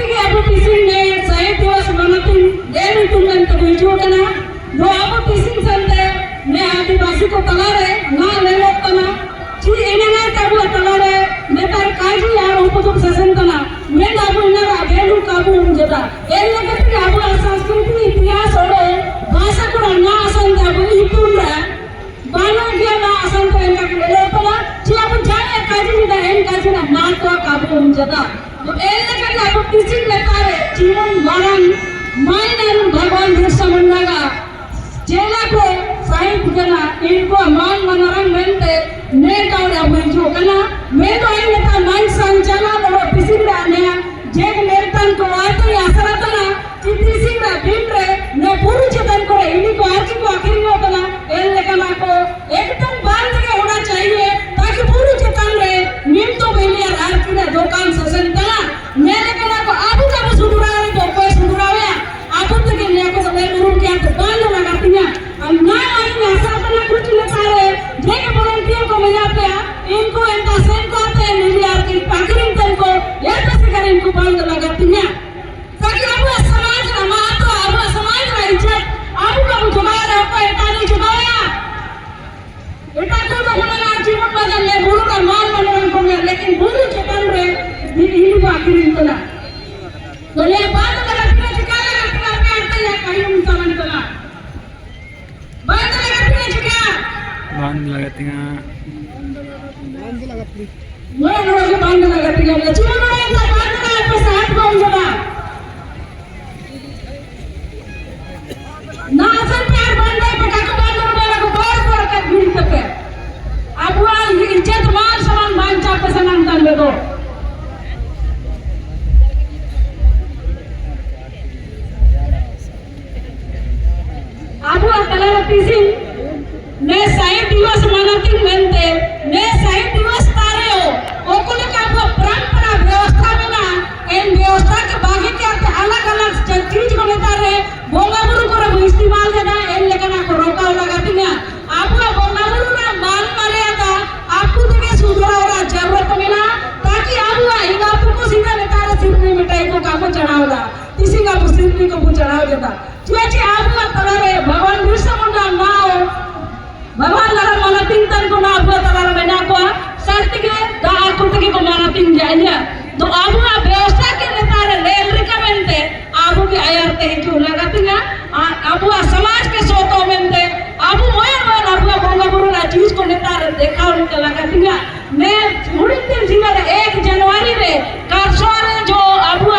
के अब टीचिंग ने सही दिवस मनाती देर तुमने तो वीडियो करना दो अब टीचिंग संते ने आदिवासी को तलारे ना ले लो तना ची इन्हें काबू तलारे ने तार काजी यार उपकुप ससंतना मैं काबू इन्हें आगेलू काबू उन्हें ये लोग के काबू संस्कृति इतिहास और भाषा को ना आसान काबू इतुंडा बालों के ना आसान तो इनका ले लो तना ची अब जाने काजी नहीं है काजी ना मार तो काबू उन्हें तो ऐसे करके आप टीचिंग लेता है जीवन मरण मायने भगवान बिरसा मुंडा का जेला को साहित्य करना इनको मान मनोरंजन मिलते नेट और अब जो करना मैं तो आई लेता माइंड संचालन और टीचिंग रहने जेब मेरतन को आते ही आसरा तना टीचिंग रह बिन रहे ने पूरी चेतन को इनको आखिर को आखिरी होता ना ऐसे करना को एकदम बांध के होना चाहिए ताकि पूरी चेतन रहे नीम तो पहले यार की ना दुकान ससंता मैंने कहा को आबू का सुधरा है तो कोई सुधरा है आबू तो के लिए को समय गुरु क्या तो बांध लगाती है अब ना आई ना साथ कुछ लेता है जे के वॉलंटियर को मिला पे इनको इनका सेंड करते हैं मिलियन की पाकरिंग तन को ये कैसे करें इनको बांध लगाती है ताकि आबू समाज रमा तो आबू समाज का इज्जत आबू का जुगाड़ है को एटा नहीं जुगाया एटा को तो हमारा जीवन बदल ले गुरु का मान मनोरंजन को में लेकिन गुरु चेतन रे ini akhir itu lah. Boleh bantu kalau kita juga apa ya kayu misalnya itu lah. Bantu kalau kita juga. Bantu लगाती हैं. Mana bantu लगाती हैं. Cuma mana yang tak bantu kalau pas saat kau juga. Nah asal प्यार bantu pakai kau bantu orang aku baru kat diri kita. Abu al ijat mal saman banca pesanan tan bedo. Abu colour teaching ने side दिवस मनाती बनते ने side दिवस तारे हो ओकुले का परंपरा व्यवस्था में ना इन व्यवस्था के बाकी के अलग अलग चीज को लेता रहे बोंगा बुरु को इस्तेमाल करना इन लेकर ना रोका लगाती है आबू बोंगा बुरु ना मान मारे आता आपको तो के सुधरा और जरूरत में ना ताकि आबू इन आपको को सीधा लेता रहे सिर में मिठाई को काम चढ़ावला किसी का सिर में को चढ़ाव देता चुचे आबू तलारे भगवान बिरसा मुंडा ना हो भगवान लगा माना तीन तन को ना आबू तलारे में ना को शर्त के दा आकुत के को माना तीन जाइए तो आबू व्यवस्था के नेता रे लेल रिकमेंडे आबू के आयरते हैं क्यों लगाती है आबू समाज के सोतो में दे आबू मोया मन आबू बोंगा बुरु ना चीज को नेता रे देखा उनके लगाती है ने उड़ीन दिन जीवन 1 जनवरी रे कारसोरे जो आबू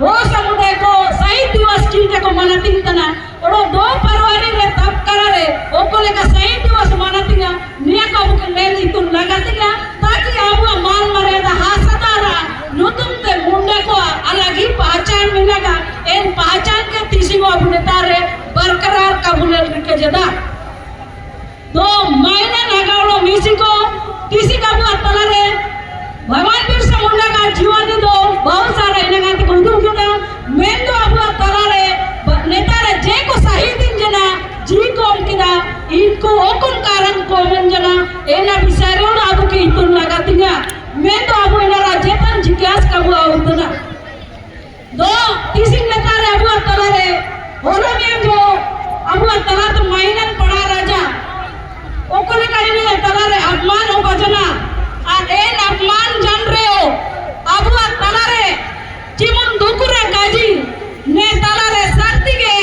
वो समुदाय को सही दिवस चीज को मनाती तना और 2 फरवरी रे तब करा रे ओकोले का सही दिवस मनाती है निया को के ले इतु लगाती है ताकि आबू मान मर्यादा हासदारा नुतुम ते मुंडे को अलग ही पहचान मिलेगा इन पहचान के तीसी को अपने तारे बरकरार कबूल के जदा तो मायने लगाओ मिसी को तीसी का बुआ तलारे भगवान बिरसा मुंडा का जीवन दो बहुत सारे इन्हें का बंधु क्यों मैं तो अब तलारे नेता रे जे को सही दिन जना जी को उनकिना इनको ओकुन कारण को मंजना एना बिचारे और अब के इतुन लगाती है मैं तो अब इना राजेतन जिज्ञास का हुआ उतना दो तीसरी नेता रे अब तलारे होलो में जो अब तला तो मायनन पड़ा राजा ओकुन का इने तलारे अपमान हो बजना और एन अपमान जान रहे हो अब तलारे चिमुन दुकुरे काजी ने तलारे सर्तिगे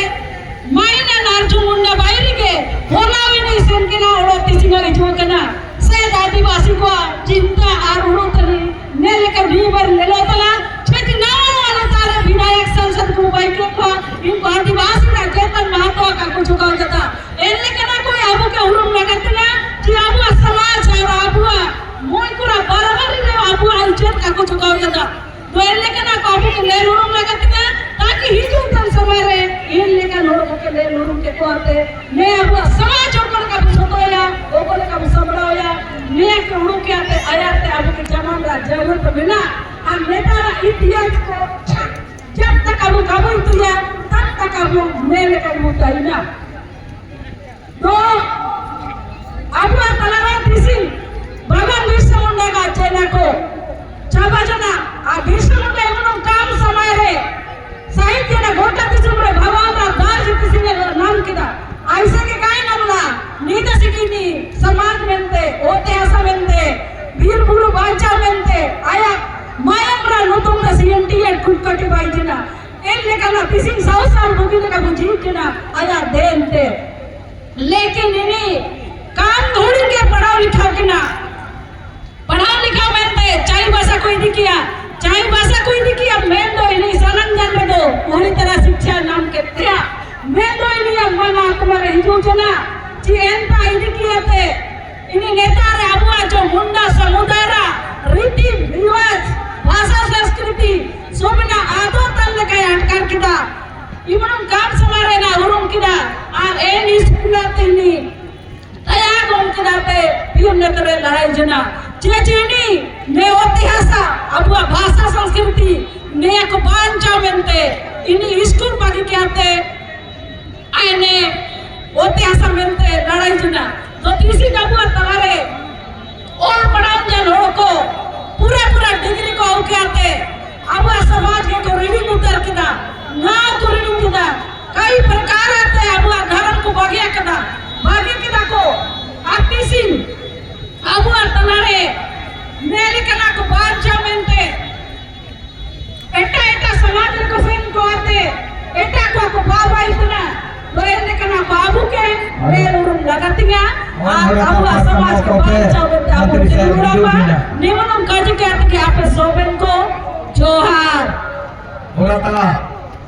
मायने नारजू मुंडा बायरिगे होलाविनी सेनकिना ओड़ो तिसिंगरी जोकना से आदिवासी को चिंता और उड़ो तनी ने लेकर भीवर लेलो तला छति नावन वाला तारे विनायक संसद को बैठो को इनको आदिवासी का चेतन महत्व का कुछ का जता एन लेकर कोई आबू के उरुम न करतना कि आबू समाज और आबू मोय कुरा बराबर रे आबू इज्जत का कुछ का जता तो एन लेकर आबू के ले उरुम न करतना ताकि हिजू तन समय रे इन लेकर लोगों के ले लोगों के कोते ने अब समाज ओकर का बुझोया ओकर का समड़ोया ने कोड़ू के आते आयाते अब के जमान रा जरूरत बिना हम नेता इतिहास को जब तक अब खबर तुया तब तक अब मेरे का मुताइना तो अब तलारा दिसी भगवान बिरसा मुंडा का चेना को चाबा जना आ बिरसा मुंडा एमनो काम समय रे किदा ऐसे के काय नल्ला नीत सिकिनी समाज मेंते ओते आसा मेंते वीर बुरु बाचा मेंते आया मायमरा नतुम दा सीएनटी एट कुटकटी बाइजना एल्ले कना पिसिंग साउसाल बुगिने का बुजीजना आया देनते लेकिन इनी कान धोड़ी के पढ़ाओ लिखाओ के ना पढ़ाओ लिखाओ मेंते चाय भाषा कोई नहीं किया चाय भाषा कोई नहीं किया मैं तो इन्हीं सलंजन में दो पूरी तरह शिक्षा नाम के त्या मैं तो इन्हीं अम्मा कुमार हिंदू जना ची एंता इन्हीं किया थे इन्हीं नेता रे अबुआ जो मुंडा समुदारा रीति रिवाज भाषा संस्कृति सोबना आदो तल्ले का अटकार किदा इवनम काम समारे ना उरुम किदा आर एन स्कूल तिनी तया गोम किदा पे पियम नेतरे लड़ाई जना चेचेनी ने इतिहासा अबुआ भाषा संस्कृति ने को बांचा मेंते इनी स्कूल बाकी क्या थे आने इतिहासा मेंते लड़ाई जना तो तीसरी अबुआ तवारे और पढ़ाओ जन हो को पूरा पूरा डिग्री को आओ क्या थे अबुआ समाज के को रीडिंग उतर किदा ना को रीडिंग किदा कई प्रकार आते अबुआ धर्म को बागिया किदा को आपी सिंह अबुआ तनारे मेरे कना को बांचा मेंते एटा समाज को सेम को आते एटा को बाबा इतना बरेने कना बाबू के मेरे उरुम लगतिया अबुआ समाज को बांचा मेंते अबुआ के निमनम काज के आते के आपे सोबेन को जोहार बोला तला